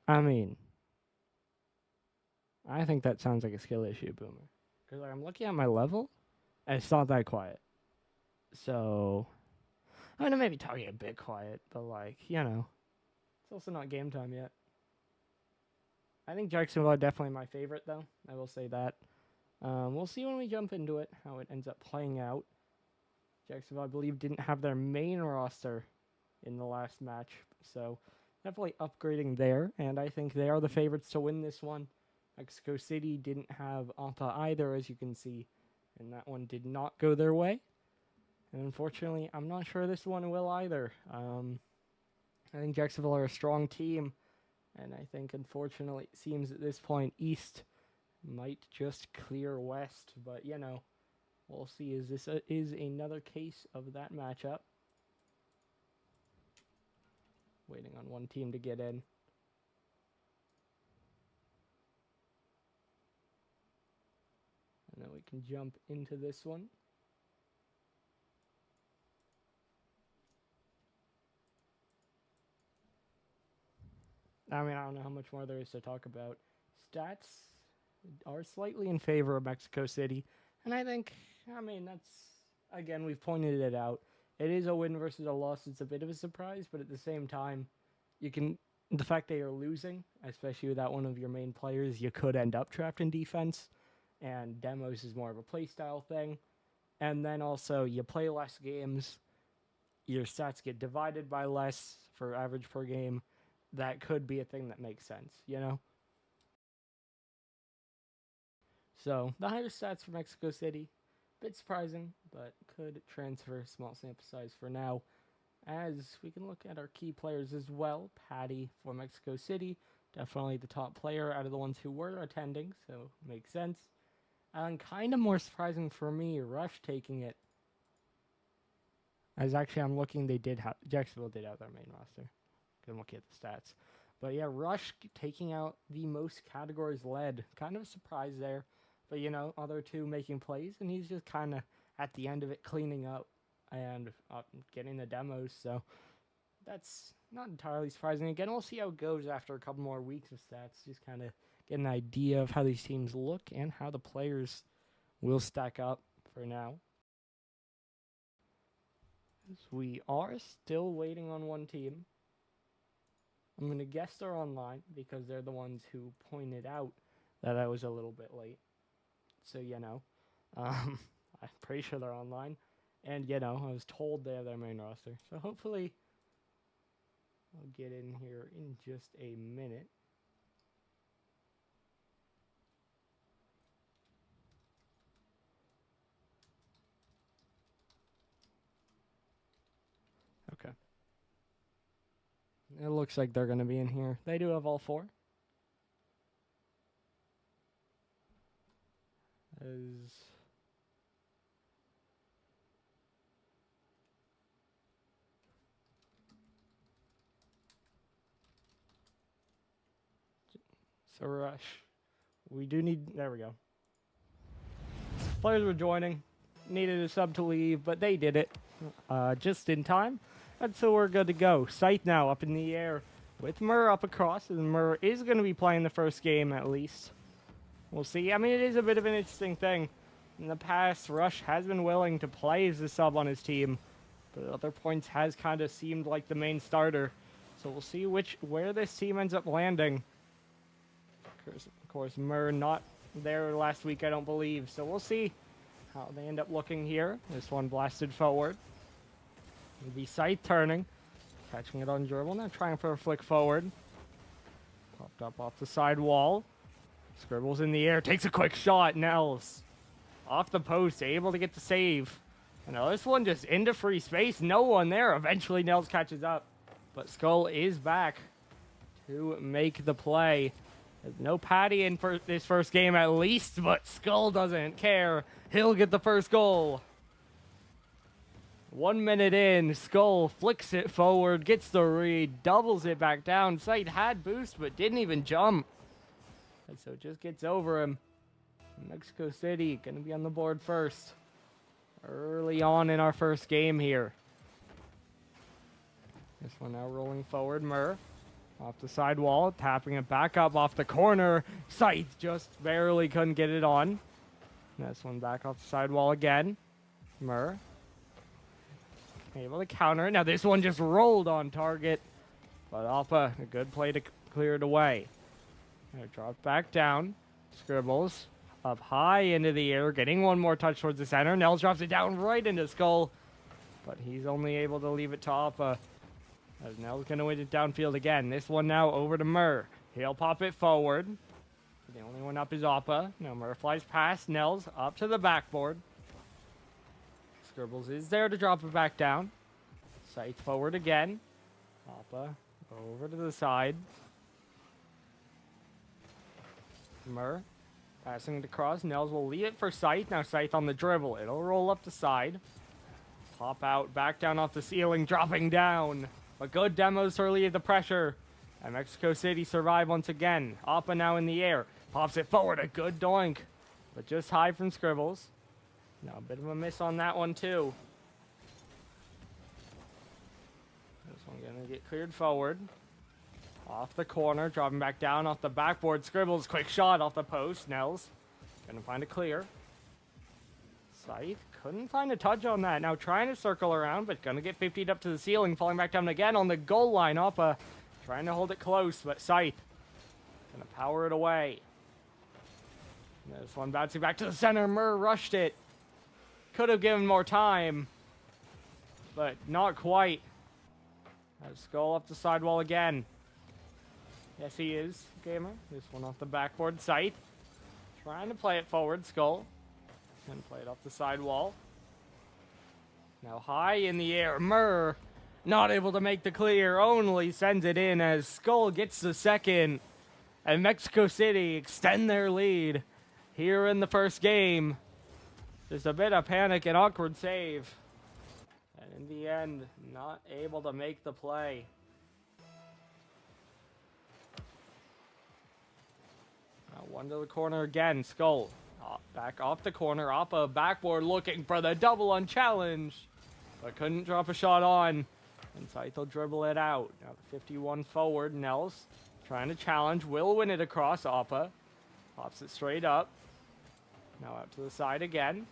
I mean, I think that sounds like a skill issue, Boomer. Because like, I'm looking at my level, and it's not that quiet. So, I mean, I may be talking a bit quiet, but like, it's also not game time yet. I think Jacksonville are definitely my favorite, though. I will say that. We'll see when we jump into it how it ends up playing out. Jacksonville, I believe, didn't have their main roster in the last match, so definitely upgrading there. And I think they are the favorites to win this one. Mexico City didn't have Appa either, as you can see, and that one did not go their way. And unfortunately, I'm not sure this one will either. I think Jacksonville are a strong team, and I think unfortunately it seems at this point East might just clear West. But we'll see. Is this is another case of that matchup? Waiting on one team to get in. And then we can jump into this one. I mean, I don't know how much more there is to talk about. Stats are slightly in favor of Mexico City. And I mean, again, we've pointed it out. It is a win versus a loss. It's a bit of a surprise, but at the same time, the fact they are losing, especially without one of your main players, you could end up trapped in defense. And demos is more of a playstyle thing. And then also, you play less games, your stats get divided by less for average per game. That could be a thing that makes sense. So the higher stats for Mexico City, bit surprising, but could transfer small sample size for now. As we can look at our key players as well, Patty for Mexico City, definitely the top player out of the ones who were attending, so makes sense. And kind of more surprising for me, Rush taking it. As actually, I'm looking, Jacksonville did have their main roster. I'm looking at the stats. But yeah, Rush taking out the most categories led. Kind of a surprise there. But other two making plays, and he's just kind of at the end of it cleaning up and getting the demos. So that's not entirely surprising. Again, we'll see how it goes after a couple more weeks of stats. Just kind of get an idea of how these teams look and how the players will stack up for now. As we are still waiting on one team. I'm going to guess they're online because they're the ones who pointed out that I was a little bit late. So, I'm pretty sure they're online. And, I was told they have their main roster. So hopefully I'll get in here in just a minute. Okay. It looks like they're going to be in here. They do have all four. So Rush. We do need... There we go. Players were joining. Needed a sub to leave, but they did it. Just in time. And so we're good to go. Scythe now up in the air with Murr up across. And Murr is going to be playing the first game at least. We'll see. I mean, it is a bit of an interesting thing. In the past, Rush has been willing to play as a sub on his team. But at other points has kind of seemed like the main starter. So we'll see where this team ends up landing. Of course, Murr not there last week, I don't believe. So we'll see how they end up looking here. This one blasted forward. It'll be Scythe turning. Catching it on dribble. Now trying for a flick forward. Popped up off the side wall. Scribbles in the air. Takes a quick shot. Nels off the post. Able to get the save. And now this one just into free space. No one there. Eventually Nels catches up. But Skull is back to make the play. There's no Patty in for this first game at least, but Skull doesn't care. He'll get the first goal. 1 minute in, Skull flicks it forward, gets the read, doubles it back down. Scythe had boost, but didn't even jump. And so it just gets over him. Mexico City going to be on the board first. Early on in our first game here. This one now rolling forward, Murr. Off the sidewall, tapping it back up off the corner. Scythe just barely couldn't get it on. This one back off the sidewall again. Murr able to counter. Now this one just rolled on target. But Appa, a good play to clear it away. It dropped back down. Scribbles up high into the air, getting one more touch towards the center. Nels drops it down right into Skull. But he's only able to leave it to Appa. As Nels going to win it downfield again. This one now over to Murr. He'll pop it forward. The only one up is Appa. Now Murr flies past Nels up to the backboard. Scribbles is there to drop it back down. Scythe forward again. Appa over to the side. Murr passing it across. Nels will lead it for Scythe. Now Scythe on the dribble. It'll roll up the side. Pop out, back down off the ceiling, dropping down. But good demos to relieve the pressure. And Mexico City survive once again. Appa now in the air. Pops it forward, a good doink. But just high from Scribbles. Now a bit of a miss on that one too. This one gonna get cleared forward. Off the corner, dropping back down off the backboard. Scribbles, quick shot off the post. Nels gonna find a clear. Scythe couldn't find a touch on that. Now trying to circle around, but gonna get 50'd up to the ceiling, falling back down again on the goal line. Appa trying to hold it close, but Scythe gonna power it away. And this one bouncing back to the center. Murr rushed it. Could have given more time, but not quite. Has Skull up the sidewall again. Yes, he is, Gamer. This one off the backboard. Scythe trying to play it forward. Skull and play it off the sidewall. Now high in the air. Murr not able to make the clear. Only sends it in as Skull gets the second. And Mexico City extend their lead here in the first game. Just a bit of panic and awkward save. And in the end, not able to make the play. Now one to the corner again. Skull back off the corner. Appa backboard looking for the double unchallenged. But couldn't drop a shot on. And Scythe will dribble it out. Now the 51 forward. Nels trying to challenge. Will win it across. Appa pops it straight up. Now out to the side again.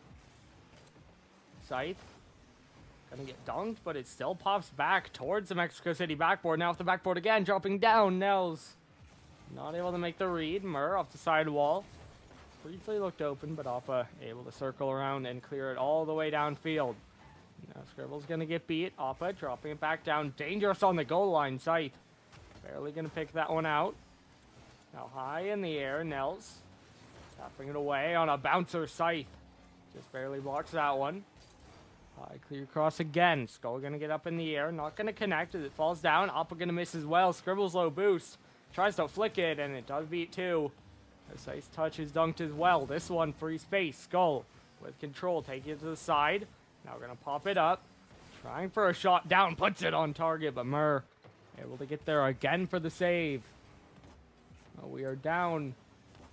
Scythe gonna get dunked, but it still pops back towards the Mexico City backboard. Now off the backboard again, dropping down. Nels not able to make the read. Murr off the sidewall. Briefly looked open, but Appa able to circle around and clear it all the way downfield. Now Scribble's gonna get beat. Appa dropping it back down. Dangerous on the goal line. Scythe barely gonna pick that one out. Now high in the air. Nels tapping it away on a bouncer. Scythe just barely blocks that one. High clear across again. Skull gonna get up in the air. Not gonna connect as it falls down. Appa gonna miss as well. Scribbles low boost. Tries to flick it, and it does beat too. This ice touch is dunked as well. This one, free space. Skull with control, taking it to the side. Now gonna pop it up. Trying for a shot down. Puts it on target, but Murr able to get there again for the save. Well, we are down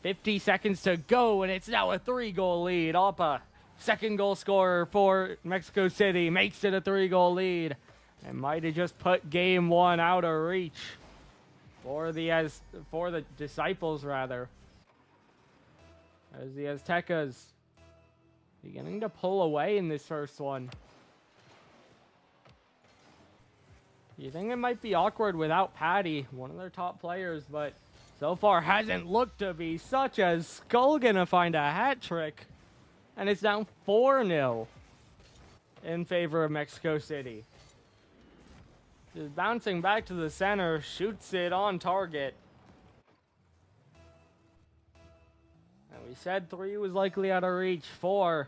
50 seconds to go, and it's now a 3-goal lead. Appa, second goal scorer for Mexico City, makes it a 3-goal lead. And might have just put game one out of reach for the Disciples, rather. As the Aztecas beginning to pull away in this first one. You think it might be awkward without Patty, one of their top players, but so far hasn't looked to be, such as Skull gonna find a hat trick. And it's down 4-0 in favor of Mexico City. Just bouncing back to the center, shoots it on target. And we said 3 was likely out of reach. 4.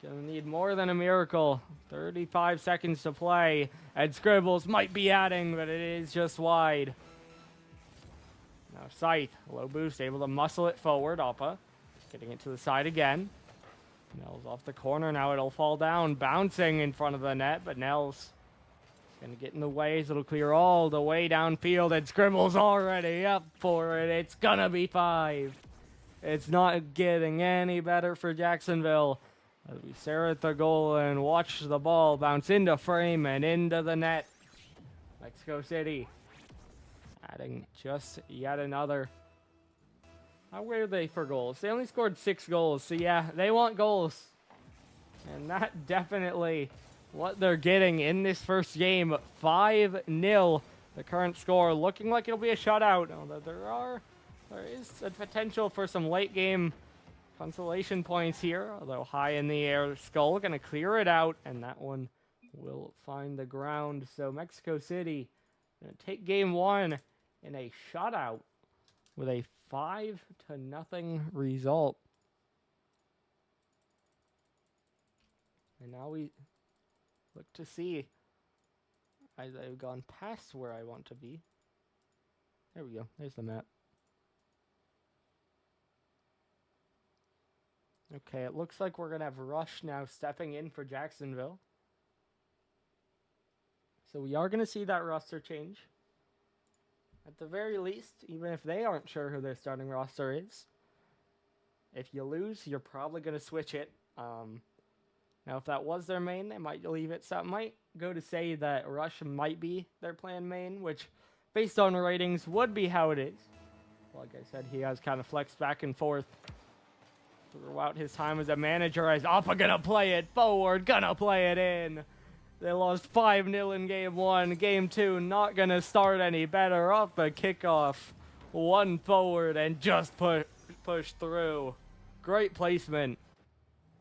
Gonna need more than a miracle. 35 seconds to play. And Scribbles might be adding, but it is just wide. Now Scythe, low boost, able to muscle it forward. Appa getting it to the side again. Nels off the corner. Now it'll fall down, bouncing in front of the net, but Nels gonna get in the way, so it'll clear all the way downfield, and Scribbles already up for it. It's gonna be 5. It's not getting any better for Jacksonville. As we stare at the goal and watch the ball bounce into frame and into the net. Mexico City adding just yet another. How weird are they for goals? They only scored 6 goals, so yeah, they want goals. And that definitely what they're getting in this first game. 5-0, the current score. Looking like it'll be a shutout, although there is a potential for some late game consolation points here. Although high in the air, Skull gonna clear it out, and that one will find the ground. So Mexico City gonna take game 1 in a shutout with a 5-0 result. And now we look to see as I've gone past where I want to be. There we go. There's the map. Okay, it looks like we're going to have Rush now stepping in for Jacksonville. So we are going to see that roster change. At the very least, even if they aren't sure who their starting roster is. If you lose, you're probably going to switch it. Now, if that was their main, they might leave it. So it might go to say that Rush might be their planned main, which, based on ratings, would be how it is. Like I said, he has kind of flexed back and forth throughout his time as a manager. As Appa gonna play it forward, gonna play it in. They lost 5-0 in game 1. Game 2 not gonna start any better. Off the kickoff, 1 forward and just push through. Great placement.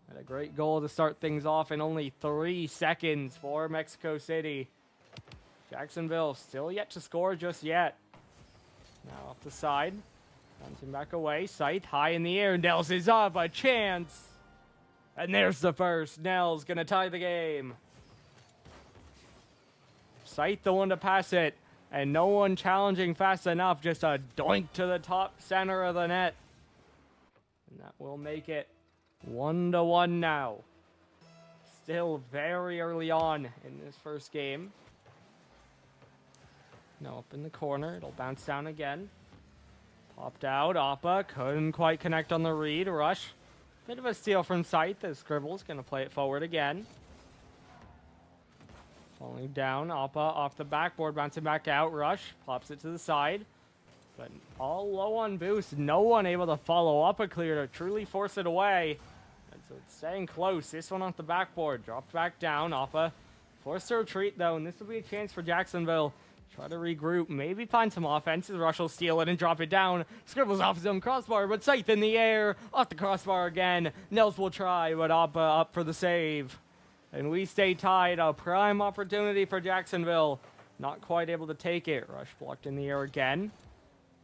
And a great goal to start things off in only 3 seconds for Mexico City. Jacksonville still yet to score just yet. Now off the side. Bouncing back away. Scythe high in the air. Nels is up. A chance. And there's the first. Nels gonna tie the game. Scythe the one to pass it. And no one challenging fast enough. Just a doink to the top center of the net. And that will make it 1-1 now. Still very early on in this first game. Now up in the corner. It'll bounce down again. Popped out. Appa couldn't quite connect on the read. Rush. Bit of a steal from Scythe as Scribble's going to play it forward again. Falling down. Appa off the backboard. Bouncing back out. Rush pops it to the side. But all low on boost. No one able to follow up a clear to truly force it away. And so it's staying close. This one off the backboard. Dropped back down. Appa forced to retreat though. And this will be a chance for Jacksonville. Try to regroup. Maybe find some offense. Rush will steal it and drop it down. Scribbles off his own crossbar. But Scythe in the air. Off the crossbar again. Nels will try. But Appa up for the save. And we stay tied. A prime opportunity for Jacksonville. Not quite able to take it. Rush blocked in the air again.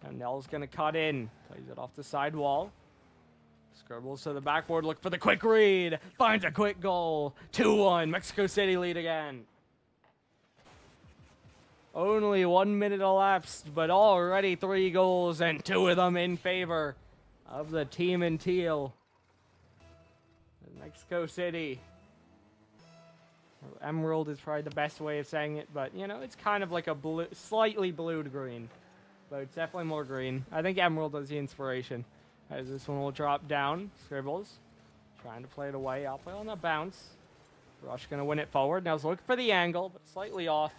And Nell's going to cut in. Plays it off the side wall. Scribbles to the backboard. Look for the quick read. Finds a quick goal. 2-1. Mexico City lead again. Only 1 minute elapsed, but already 3 goals and 2 of them in favor of the team in teal. Mexico City. Emerald is probably the best way of saying it, but, you know, it's kind of like a blue, slightly blue to green. But it's definitely more green. I think Emerald is the inspiration. As this one will drop down. Scribbles trying to play it away. Up on the bounce. Rush going to win it forward. Now let's look for the angle, but slightly off.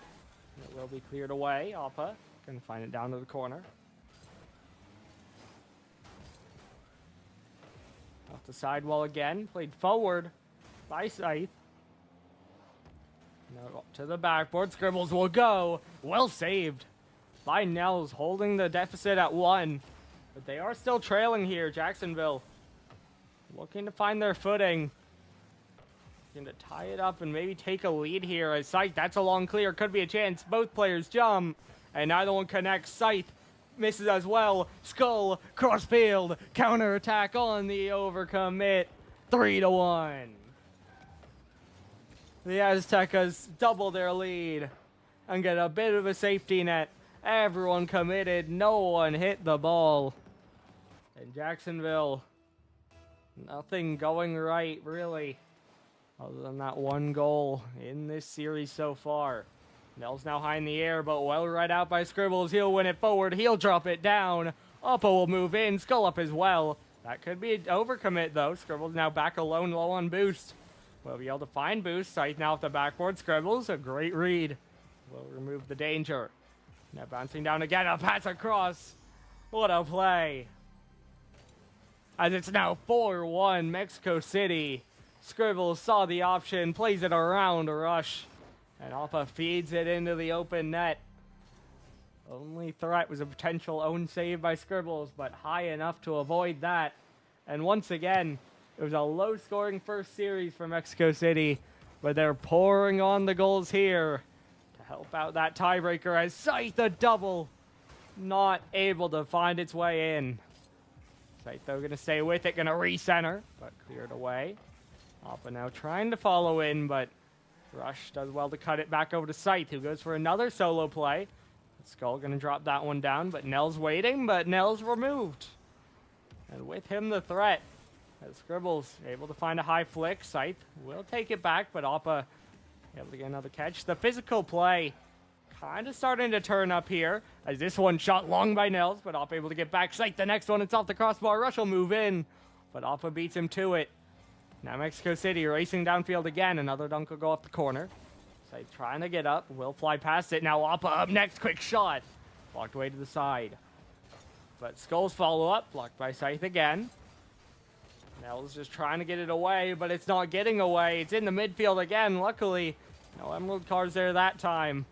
And it will be cleared away. Appa can find it down to the corner. Off the sidewall again. Played forward by Scythe. Now up to the backboard. Scribbles will go. Well saved by Nels, holding the deficit at 1. But they are still trailing here. Jacksonville looking to find their footing. Going to tie it up and maybe take a lead here. As Scythe, that's a long clear. Could be a chance. Both players jump. And neither one connects. Scythe misses as well. Skull, crossfield, counterattack on the overcommit. 3-1. The Aztecas double their lead and get a bit of a safety net. Everyone committed. No one hit the ball. And Jacksonville, nothing going right, really. Other than that 1 goal in this series so far. Nell's now high in the air, but well read out by Scribbles. He'll win it forward. He'll drop it down. Appa will move in. Skull up as well. That could be an overcommit, though. Scribbles now back alone, low on boost. Will be able to find boost. Scythe now off the backboard. Scribbles, a great read. Will remove the danger. Now bouncing down again, a pass across. What a play. As it's now 4-1 Mexico City. Scribbles saw the option, plays it around Rush. And Appa feeds it into the open net. Only threat was a potential own save by Scribbles, but high enough to avoid that. And once again, it was a low-scoring first series for Mexico City, but they're pouring on the goals here to help out that tiebreaker as Scythe the double, not able to find its way in. Scythe though going to stay with it, going to recenter, but cleared away. Appa now trying to follow in, but Rush does well to cut it back over to Scythe, who goes for another solo play. Skull going to drop that one down, but Nell's waiting, but Nell's removed. And with him the threat, as Scribbles able to find a high flick. Scythe will take it back, but Appa able to get another catch. The physical play kind of starting to turn up here, as this one shot long by Nels, but Appa able to get back. Scythe the next one, it's off the crossbar. Rush will move in, but Appa beats him to it. Now Mexico City racing downfield again. Another dunk will go off the corner. Scythe trying to get up, will fly past it. Now Appa up next, quick shot. Blocked away to the side. But Skull's follow-up, blocked by Scythe again. Nels just trying to get it away, but it's not getting away. It's in the midfield again. Luckily, no Emerald cards there that time.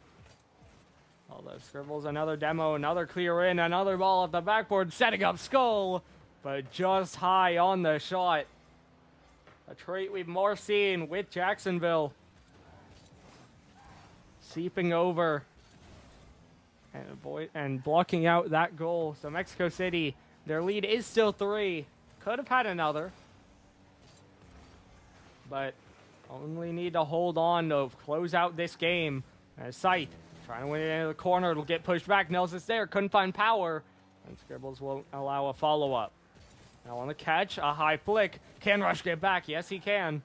Although Scribbles another demo, another clear in, another ball off the backboard, setting up Skull, but just high on the shot. A trait we've more seen with Jacksonville. Seeping over and blocking out that goal. So Mexico City, their lead is still 3. Could have had another, but only need to hold on to close out this game. As Scythe trying to win it into the corner, it'll get pushed back. Nelson's there, couldn't find power, and Scribbles won't allow a follow-up. Now on the catch, a high flick. Can Rush get back? Yes, he can.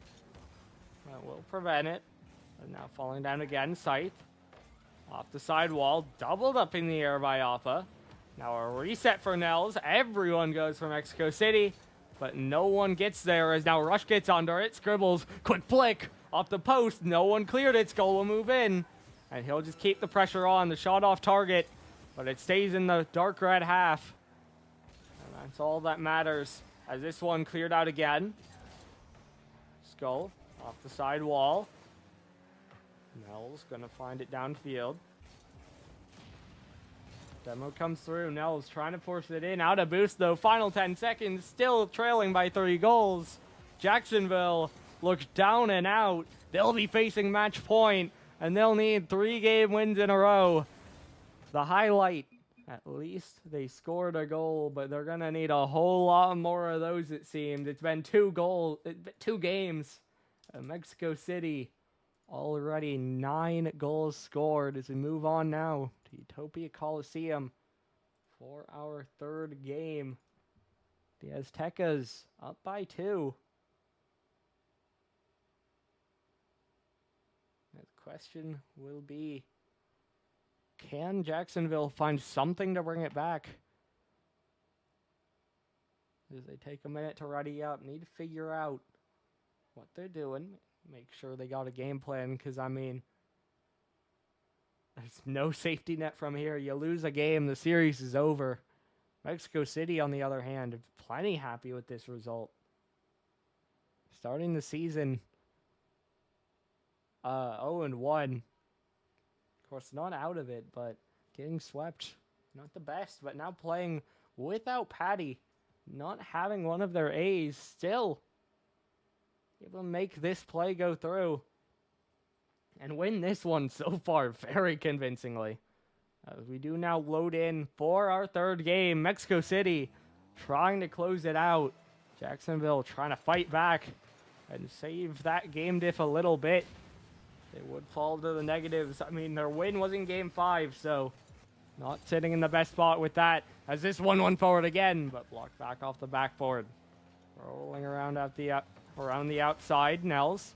That will prevent it. And now falling down again, Scythe. Off the side wall, doubled up in the air by Appa. Now a reset for Nels. Everyone goes for Mexico City, but no one gets there as now Rush gets under it. Scribbles, quick flick off the post. No one cleared it. Skull will move in, and he'll just keep the pressure on. The shot off target, but it stays in the dark red half. And that's all that matters as this one cleared out again. Skull off the side wall. Nels gonna find it downfield. Demo comes through. Nels trying to force it in. Out of boost though. Final 10 seconds. Still trailing by 3 goals. Jacksonville looks down and out. They'll be facing match point, and they'll need 3 game wins in a row. The highlight, at least they scored a goal, but they're gonna need a whole lot more of those, it seems. It's been 2 games. Mexico City already 9 goals scored as we move on now to Utopia Coliseum for our 3rd game. The Aztecas up by 2. The question will be, can Jacksonville find something to bring it back? As they take a minute to ready up, need to figure out what they're doing. Make sure they got a game plan, because, I mean, there's no safety net from here. You lose a game, the series is over. Mexico City, on the other hand, are plenty happy with this result. Starting the season 0-1. Of course, not out of it, but getting swept. Not the best, but now playing without Patty. Not having one of their A's, still able to make this play go through and win this one so far very convincingly. As we do now load in for our 3rd game. Mexico City trying to close it out. Jacksonville trying to fight back and save that game diff a little bit. They would fall to the negatives. I mean, their win was in Game 5, so not sitting in the best spot with that. As this one went forward again, but blocked back off the backboard. Rolling around around the outside. Nels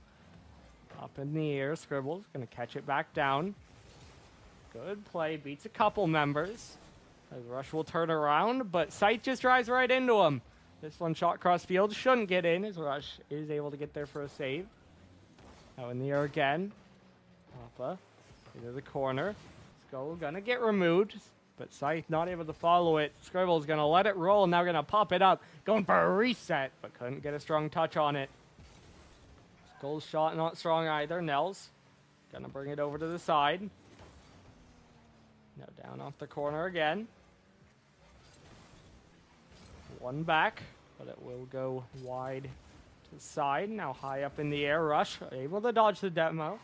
up in the air. Scribbles gonna catch it back down. Good play, beats a couple members. As Rush will turn around, but Scythe just drives right into him. This one shot cross field, shouldn't get in, as Rush is able to get there for a save. Now in the air again. Appa into the corner. Skull gonna get removed, but Scythe not able to follow it. Scribble's gonna let it roll, now gonna pop it up, going for a reset, but couldn't get a strong touch on it. Skull's shot not strong either. Nels gonna bring it over to the side. Now down off the corner again. One back, but it will go wide to the side. Now high up in the air, Rush able to dodge the demo.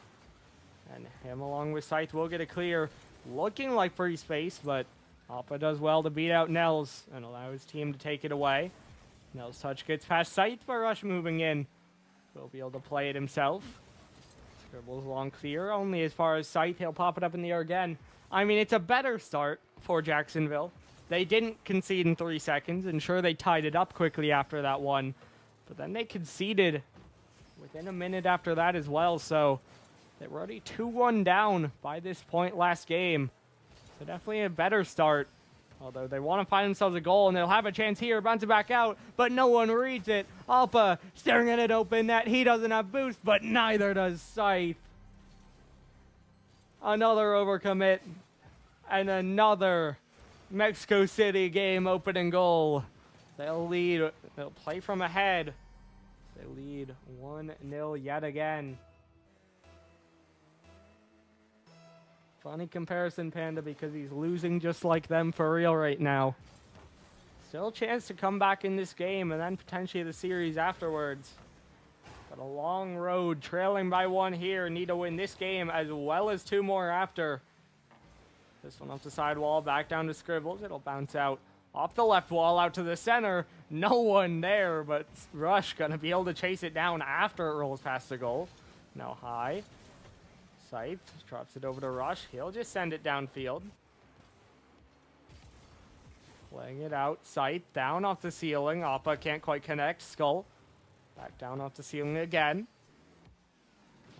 And him along with Scythe will get a clear, looking like free space, but Appa does well to beat out Nels and allow his team to take it away. Nels' touch gets past Scythe, but Rush moving in. Will be able to play it himself. Scribbles long clear, only as far as Scythe. He'll pop it up in the air again. I mean, it's a better start for Jacksonville. They didn't concede in 3 seconds, and sure, they tied it up quickly after that one. But then they conceded within a minute after that as well, so they were already 2-1 down by this point last game. So definitely a better start. Although they want to find themselves a goal, and they'll have a chance here, bounce it back out, but no one reads it. Appa staring at it open net. He doesn't have boost, but neither does Scythe. Another overcommit, and another Mexico City game opening goal. They'll lead, they'll play from ahead. They lead 1-0 yet again. Funny comparison, Panda, because he's losing just like them for real right now. Still a chance to come back in this game and then potentially the series afterwards. But a long road, trailing by 1 here. Need to win this game as well as 2 more after. This one off the side wall, back down to Scribbles. It'll bounce out off the left wall, out to the center. No one there, but Rush gonna be able to chase it down after it rolls past the goal. Now high. Scythe drops it over to Rush. He'll just send it downfield. Playing it out. Scythe down off the ceiling. Appa can't quite connect. Skull back down off the ceiling again.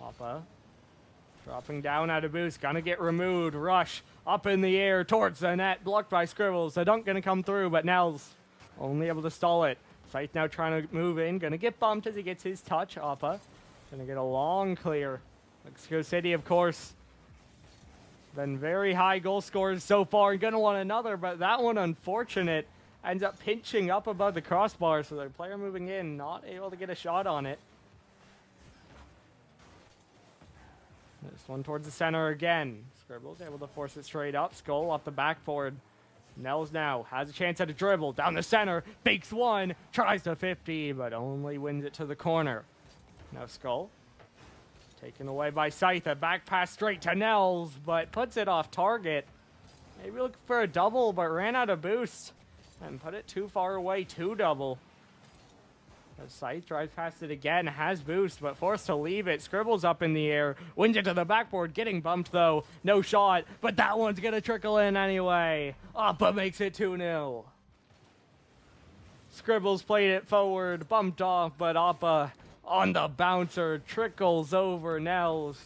Appa dropping down out of boost. Gonna get removed. Rush up in the air towards the net. Blocked by Scribbles. The dunk gonna come through, but Nels only able to stall it. Scythe now trying to move in. Gonna get bumped as he gets his touch. Appa gonna get a long clear. Mexico City, of course, been very high goal scorers so far. Gonna want another, but that one, unfortunate, ends up pinching up above the crossbar, so the player moving in, not able to get a shot on it. This one towards the center again. Scribbles able to force it straight up. Skull off the backboard. Nels now has a chance at a dribble. Down the center, fakes one, tries to 50, but only wins it to the corner. Now Skull. Taken away by Scythe, a back pass straight to Nels, but puts it off target. Maybe looking for a double, but ran out of boost and put it too far away to double. As Scythe drives past it again, has boost, but forced to leave it. Scribbles up in the air, wins it to the backboard, getting bumped though. No shot, but that one's gonna trickle in anyway. Appa makes it 2-0. Scribbles played it forward, bumped off, but Appa on the bouncer, trickles over Nels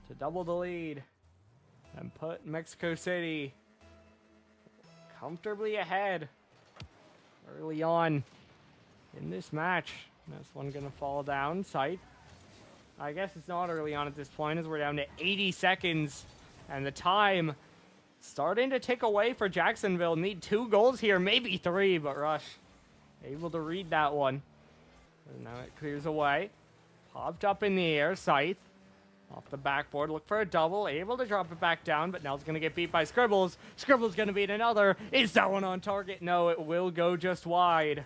to double the lead and put Mexico City comfortably ahead early on in this match. This one gonna fall down. Scythe. I guess it's not early on at this point, as we're down to 80 seconds and the time starting to tick away for Jacksonville. Need 2 goals here, maybe 3, but Rush able to read that one. And now it clears away. Popped up in the air. Scythe off the backboard. Look for a double. Able to drop it back down, but Nels going to get beat by Scribbles. Scribbles going to beat another. Is that one on target? No, it will go just wide.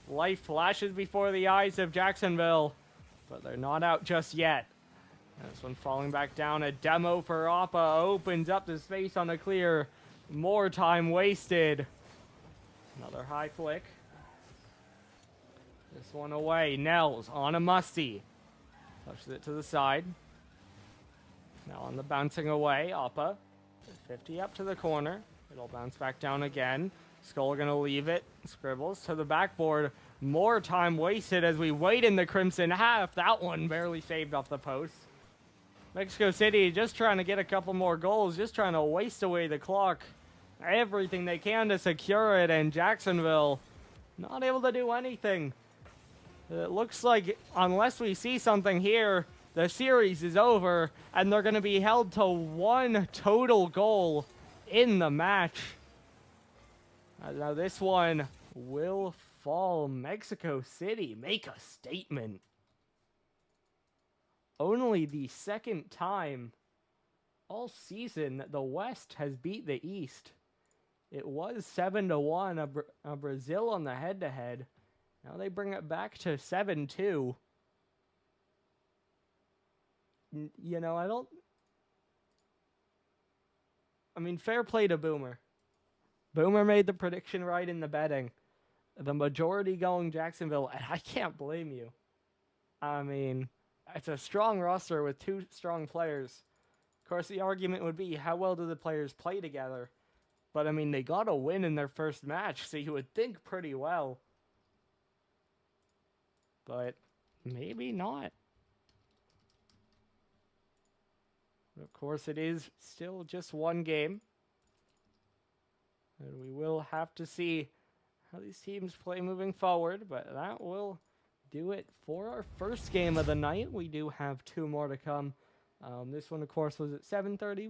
Life flashes before the eyes of Jacksonville, but they're not out just yet. This one falling back down. A demo for Appa opens up the space on a clear. More time wasted. Another high flick. This one away. Nels on a musty. Pushes it to the side. Now on the bouncing away. Appa. 50 up to the corner. It'll bounce back down again. Skull gonna leave it. Scribbles to the backboard. More time wasted as we wait in the Crimson half. That one barely saved off the post. Mexico City just trying to get a couple more goals. Just trying to waste away the clock. Everything they can to secure it. And Jacksonville not able to do anything. It looks like unless we see something here, the series is over, and they're going to be held to 1 total goal in the match. Now this one will fall. Mexico City make a statement. Only the second time all season that the West has beat the East. It was 7-1, a Brazil on the head-to-head. Now they bring it back to 7-2. You know, I mean, fair play to Boomer. Boomer made the prediction right in the betting. The majority going Jacksonville, and I can't blame you. I mean, it's a strong roster with 2 strong players. Of course, the argument would be, how well do the players play together? But, I mean, they got a win in their first match, so you would think pretty well. But maybe not. Of course, it is still just 1 game. And we will have to see how these teams play moving forward. But that will do it for our first game of the night. We do have 2 more to come. This one, of course, was at 7:30.